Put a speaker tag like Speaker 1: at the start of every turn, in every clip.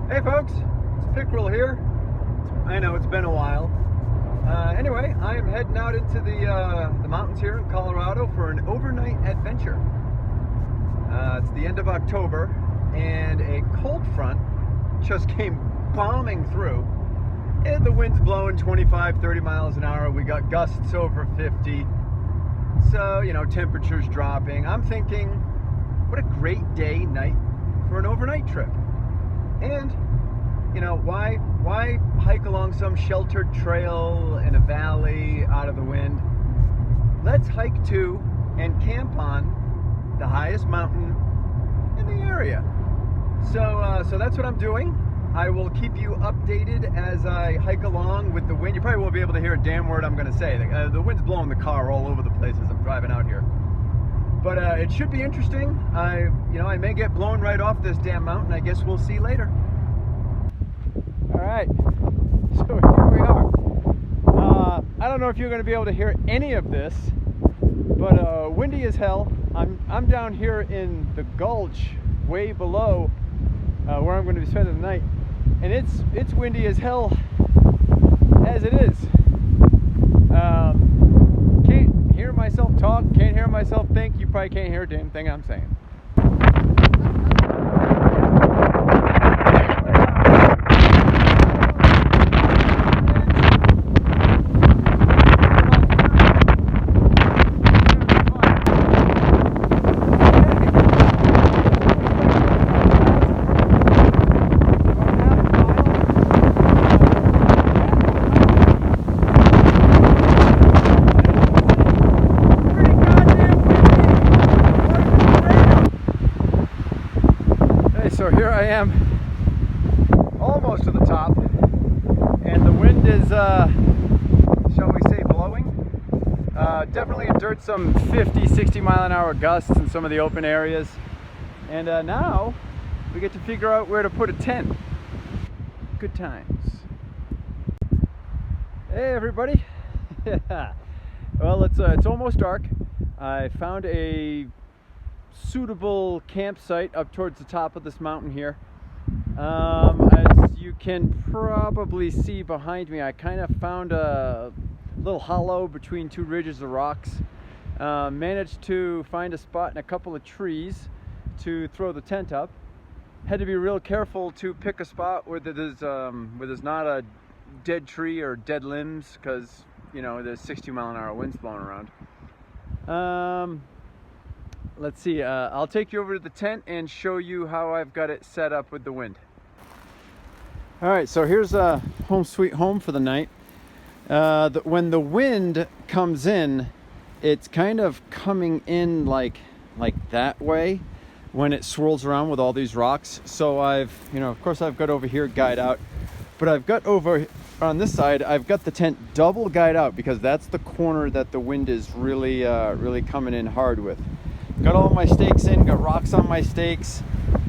Speaker 1: Hey folks, it's Pickerel here. I know it's been a while. Anyway, I am heading out into the mountains here in Colorado for an overnight adventure. It's the end of October, and a cold front just came bombing through. And the wind's blowing 25, 30 miles an hour. We got gusts over 50. So, you know, temperature's dropping. I'm thinking, what a great day, night for an overnight trip. And, you know, why hike along some sheltered trail in a valley out of the wind? Let's hike to and camp on the highest mountain in the area. So that's what I'm doing. I will keep you updated as I hike along with the wind. You probably won't be able to hear a damn word I'm going to say. The wind's blowing the car all over the place as I'm driving out here. But it should be interesting. I may get blown right off this damn mountain. I guess we'll see later. All right, so here we are. I don't know if you're going to be able to hear any of this, but windy as hell. I'm down here in the gulch, way below where I'm going to be spending the night, and it's windy as hell as it is. Can't hear myself talk, can't hear myself think. You probably can't hear a damn thing I'm saying. So here I am, almost to the top, and the wind is, shall we say, blowing. Definitely endured some 50, 60 mile an hour gusts in some of the open areas. And now we get to figure out where to put a tent. Good times. Hey everybody. Well, it's almost dark. I found a suitable campsite up towards the top of this mountain here. As you can probably see behind me, I kind of found a little hollow between two ridges of rocks. Managed to find a spot in a couple of trees to throw the tent up. Had to be real careful to pick a spot where there's not a dead tree or dead limbs, because you know there's 60 mile an hour winds blowing around. Let's see, I'll take you over to the tent and show you how I've got it set up with the wind. All right, so here's a home sweet home for the night. When the wind comes in, it's kind of coming in like that way when it swirls around with all these rocks. So of course I've got over here guyed out, but I've got over on this side, I've got the tent double guyed out because that's the corner that the wind is really coming in hard with. Got all my stakes in, got rocks on my stakes.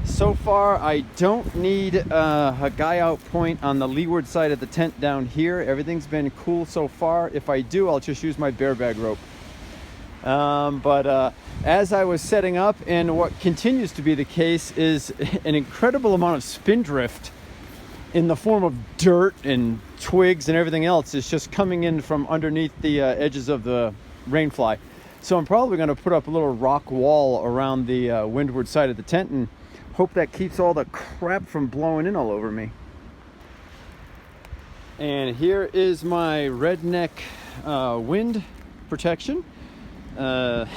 Speaker 1: So far, I don't need a guy out point on the leeward side of the tent down here. Everything's been cool so far. If I do, I'll just use my bear bag rope. But as I was setting up, and what continues to be the case, is an incredible amount of spin drift in the form of dirt and twigs and everything else is just coming in from underneath the edges of the rainfly. So I'm probably going to put up a little rock wall around the windward side of the tent and hope that keeps all the crap from blowing in all over me. And here is my redneck wind protection. I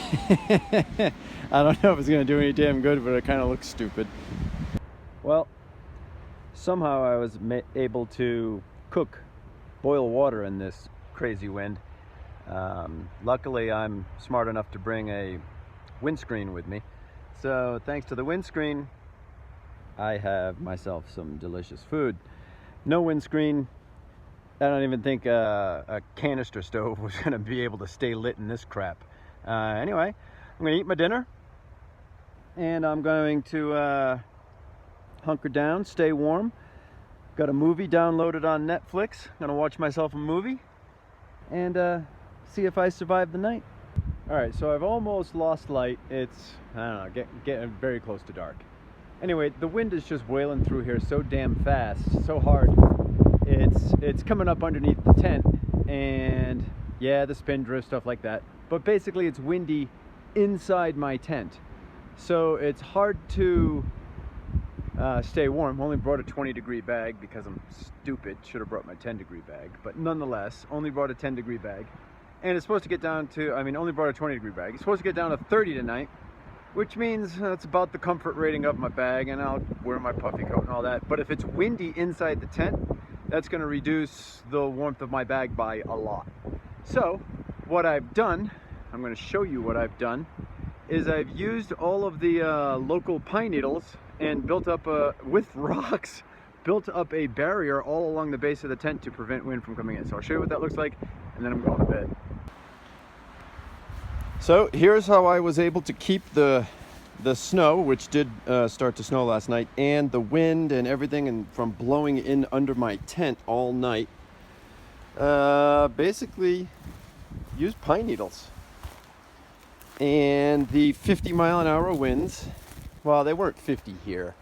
Speaker 1: don't know if it's going to do any damn good, but it kind of looks stupid. Well, somehow I was able to boil water in this crazy wind. Luckily, I'm smart enough to bring a windscreen with me. So thanks to the windscreen, I have myself some delicious food. No windscreen, I don't even think a canister stove was going to be able to stay lit in this crap. Anyway, I'm going to eat my dinner, and I'm going to hunker down, stay warm. Got a movie downloaded on Netflix. I'm going to watch myself a movie and see if I survive the night. All right, so I've almost lost light. It's, I don't know, getting very close to dark. Anyway, the wind is just wailing through here so damn fast, so hard. It's coming up underneath the tent, and yeah, the spin drift, stuff like that. But basically it's windy inside my tent. So it's hard to stay warm. Only brought a 20-degree bag because I'm stupid. Should have brought my 10-degree bag. But nonetheless, only brought a 10-degree bag. And it's supposed to get down to, only brought a 20-degree bag. It's supposed to get down to 30 tonight, which means it's about the comfort rating of my bag, and I'll wear my puffy coat and all that. But if it's windy inside the tent, that's going to reduce the warmth of my bag by a lot. So what I've done, I'm going to show you what I've done, is I've used all of the local pine needles and built up with rocks, built up a barrier all along the base of the tent to prevent wind from coming in. So I'll show you what that looks like, and then I'm going to bed. So here's how I was able to keep the snow, which did start to snow last night, and the wind and everything, and from blowing in under my tent all night. Basically use pine needles. And the 50-mile-an-hour winds, well, they weren't 50 here.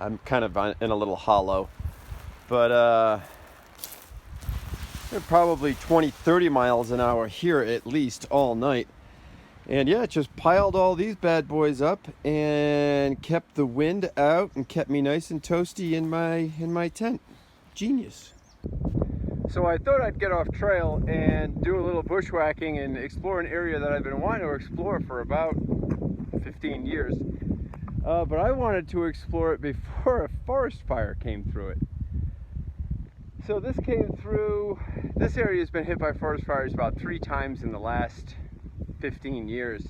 Speaker 1: I'm kind of in a little hollow, but they're probably 20-30 miles an hour here at least all night. And yeah, it just piled all these bad boys up and kept the wind out and kept me nice and toasty in my tent. Genius. So I thought I'd get off trail and do a little bushwhacking and explore an area that I've been wanting to explore for about 15 years. But I wanted to explore it before a forest fire came through it. So this area has been hit by forest fires about 3 times in the last 15 years.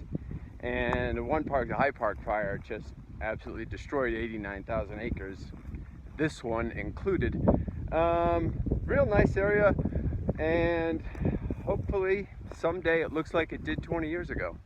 Speaker 1: And one park, the High Park fire, just absolutely destroyed 89,000 acres. This one included. Real nice area, and hopefully someday it looks like it did 20 years ago.